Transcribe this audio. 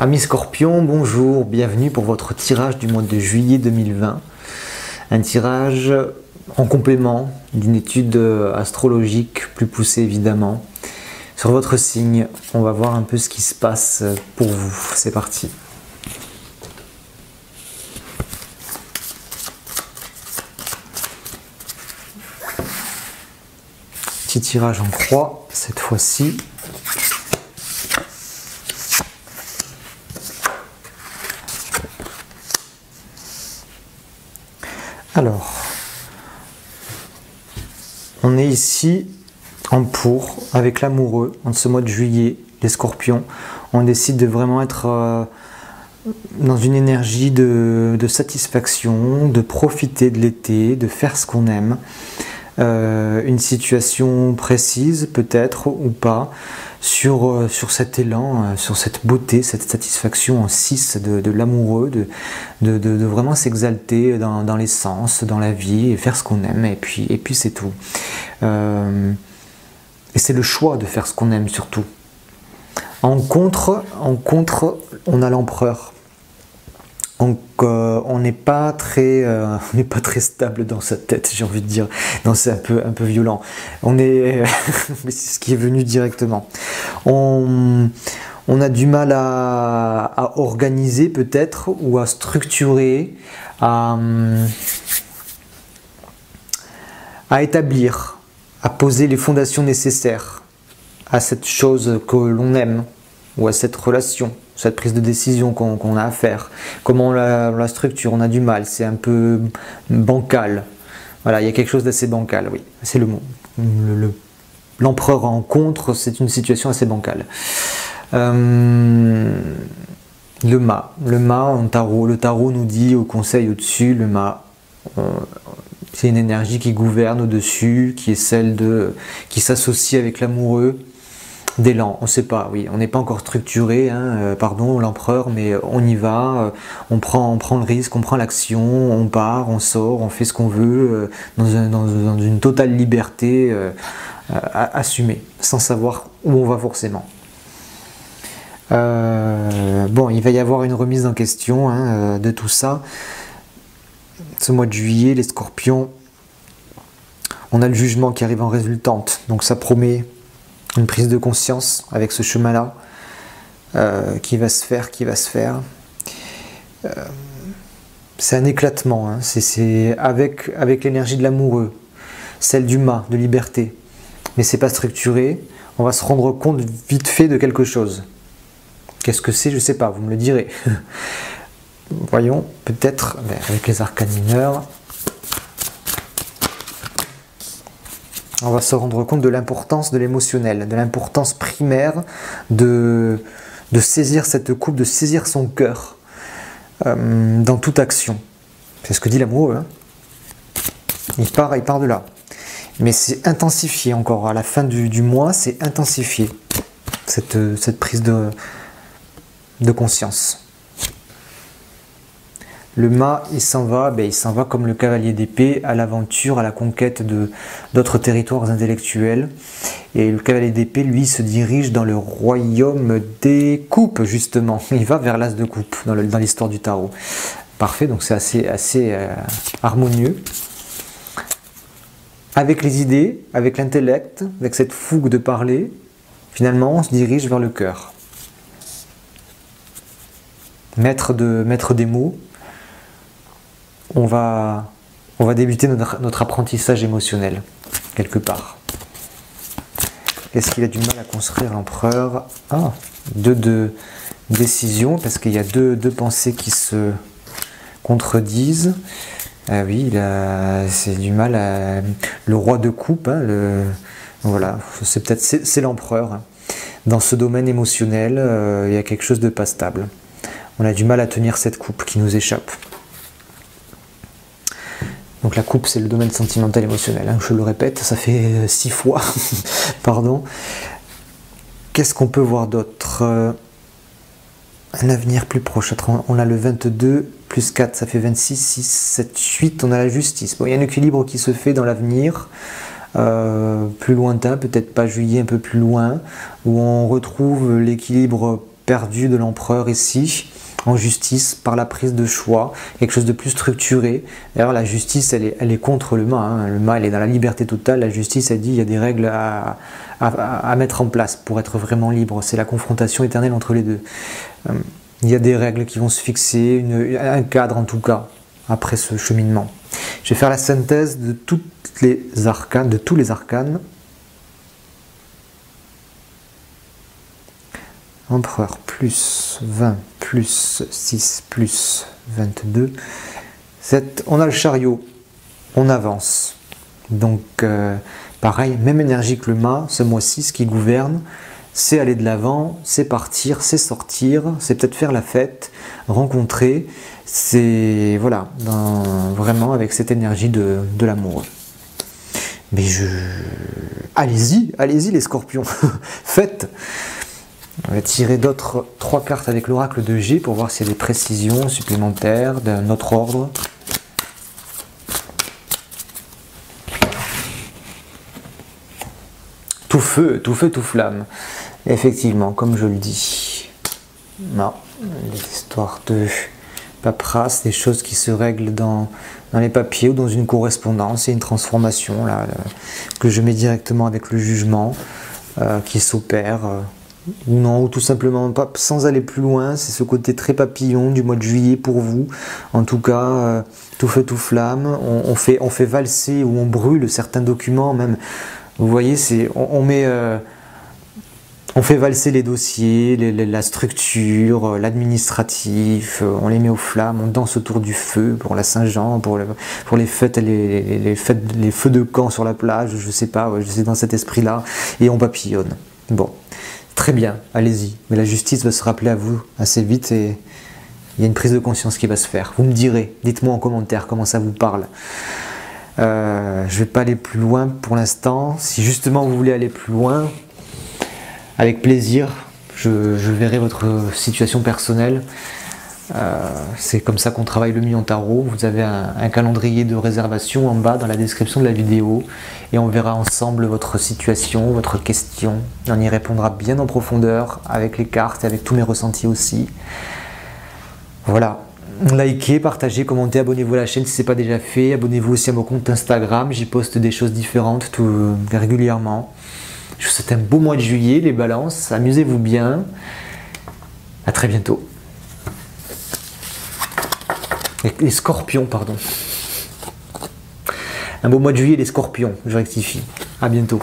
Amis Scorpions, bonjour, bienvenue pour votre tirage du mois de juillet 2020. Un tirage en complément d'une étude astrologique plus poussée évidemment. Sur votre signe, on va voir un peu ce qui se passe pour vous. C'est parti. Petit tirage en croix cette fois-ci. Alors, on est ici en pour avec l'amoureux en ce mois de juillet, les Scorpions. On décide de vraiment être dans une énergie de satisfaction, de profiter de l'été, de faire ce qu'on aime. Une situation précise peut-être ou pas sur cet élan, sur cette beauté, cette satisfaction en 6 de l'amoureux, de vraiment s'exalter dans les sens, dans la vie et faire ce qu'on aime et puis c'est tout. Et c'est le choix de faire ce qu'on aime surtout. En contre, on a l'empereur. Donc on n'est pas très stable dans sa tête, j'ai envie de dire. Non, c'est un peu violent. Mais c'est ce qui est venu directement. On a du mal à organiser peut-être ou à structurer, à établir, à poser les fondations nécessaires à cette chose que l'on aime ou à cette relation. Cette prise de décision qu'on a à faire, comment on la structure, on a du mal, c'est un peu bancal. Voilà, il y a quelque chose d'assez bancal, oui, c'est le mot. L'empereur en contre, c'est une situation assez bancale. Le mât en tarot, le tarot nous dit au conseil au-dessus, le mât, c'est une énergie qui gouverne au-dessus, qui est celle qui s'associe avec l'amoureux. D'élan, on ne sait pas, oui, on n'est pas encore structuré, hein, pardon l'empereur, mais on y va, on prend le risque, on prend l'action, on part, on sort, on fait ce qu'on veut, dans une totale liberté assumée, sans savoir où on va forcément. Bon, il va y avoir une remise en question de tout ça. Ce mois de juillet, les Scorpions, on a le jugement qui arrive en résultante, donc ça promet une prise de conscience avec ce chemin-là qui va se faire. C'est un éclatement, hein. C'est avec l'énergie de l'amoureux, celle du mât, de liberté. Mais c'est pas structuré, on va se rendre compte vite fait de quelque chose. Qu'est-ce que c'est? Je sais pas, vous me le direz. Voyons, peut-être avec les arcanes mineurs. On va se rendre compte de l'importance de l'émotionnel, de l'importance primaire de saisir cette coupe, de saisir son cœur dans toute action. C'est ce que dit l'amoureux. Hein. Il part de là. Mais c'est intensifié encore. À la fin du mois, c'est intensifié, cette prise de conscience. Le mât, il s'en va comme le cavalier d'épée à l'aventure, à la conquête d'autres territoires intellectuels. Et le cavalier d'épée, lui, se dirige dans le royaume des coupes, justement. Il va vers l'as de coupe dans l'histoire du tarot. Parfait, donc c'est assez harmonieux. Avec les idées, avec l'intellect, avec cette fougue de parler, finalement, on se dirige vers le cœur. Maître des mots. On va débuter notre apprentissage émotionnel, quelque part. Est-ce qu'il a du mal à construire l'empereur? Ah, deux décisions, parce qu'il y a deux pensées qui se contredisent. Ah oui, c'est du mal à... Le roi de coupe, hein, voilà, c'est l'empereur. Hein. Dans ce domaine émotionnel, il y a quelque chose de pas stable. On a du mal à tenir cette coupe qui nous échappe. Donc la coupe, c'est le domaine sentimental émotionnel, hein, je le répète, ça fait 6 fois, pardon. Qu'est-ce qu'on peut voir d'autre? Un avenir plus proche, on a le 22 plus 4, ça fait 26, 6, 7, 8, on a la justice. Bon, il y a un équilibre qui se fait dans l'avenir, plus lointain, peut-être pas juillet, un peu plus loin, où on retrouve l'équilibre perdu de l'empereur ici, en justice, par la prise de choix, quelque chose de plus structuré. D'ailleurs, la justice, elle est contre le mal. Hein. Le mal est dans la liberté totale. La justice, elle dit il y a des règles à mettre en place pour être vraiment libre. C'est la confrontation éternelle entre les deux. Il y a des règles qui vont se fixer, un cadre en tout cas, après ce cheminement. Je vais faire la synthèse de tous les arcanes. Empereur plus 20 plus 6 plus 22. On a le chariot, on avance. Donc pareil, même énergie que le mât, ce mois-ci, ce qui gouverne, c'est aller de l'avant, c'est partir, c'est sortir, c'est peut-être faire la fête, rencontrer, c'est voilà, vraiment avec cette énergie de l'amour. Mais allez-y les scorpions, faites. On va tirer d'autres 3 cartes avec l'oracle de G pour voir s'il y a des précisions supplémentaires d'un autre ordre. Tout feu, tout flamme. Effectivement, comme je le dis. Non, des histoires de paperasse, des choses qui se règlent dans les papiers ou dans une correspondance. C'est une transformation là, que je mets directement avec le jugement qui s'opère. Ou non, ou tout simplement pas, sans aller plus loin, c'est ce côté très papillon du mois de juillet pour vous. En tout cas, tout feu, tout flamme, on fait valser ou on brûle certains documents même. Vous voyez, on fait valser les dossiers, la structure, l'administratif, on les met aux flammes, on danse autour du feu pour la Saint-Jean, pour les fêtes, les feux de camp sur la plage, je sais pas, je sais dans cet esprit-là, et on papillonne. Bon. Très bien, allez-y. Mais la justice va se rappeler à vous assez vite et il y a une prise de conscience qui va se faire. Vous me direz, dites-moi en commentaire comment ça vous parle. Je ne vais pas aller plus loin pour l'instant. Si justement vous voulez aller plus loin, avec plaisir, je verrai votre situation personnelle. C'est comme ça qu'on travaille le Million Tarot. Vous avez un calendrier de réservation en bas dans la description de la vidéo et on verra ensemble votre situation, votre question. On y répondra bien en profondeur avec les cartes et avec tous mes ressentis aussi. Voilà, likez, partagez, commentez, abonnez-vous à la chaîne si ce n'est pas déjà fait. Abonnez-vous aussi à mon compte Instagram, j'y poste des choses différentes régulièrement. Je vous souhaite un beau mois de juillet les balances, amusez-vous bien. À très bientôt. Les scorpions, pardon. Un beau mois de juillet, les scorpions, je rectifie. À bientôt.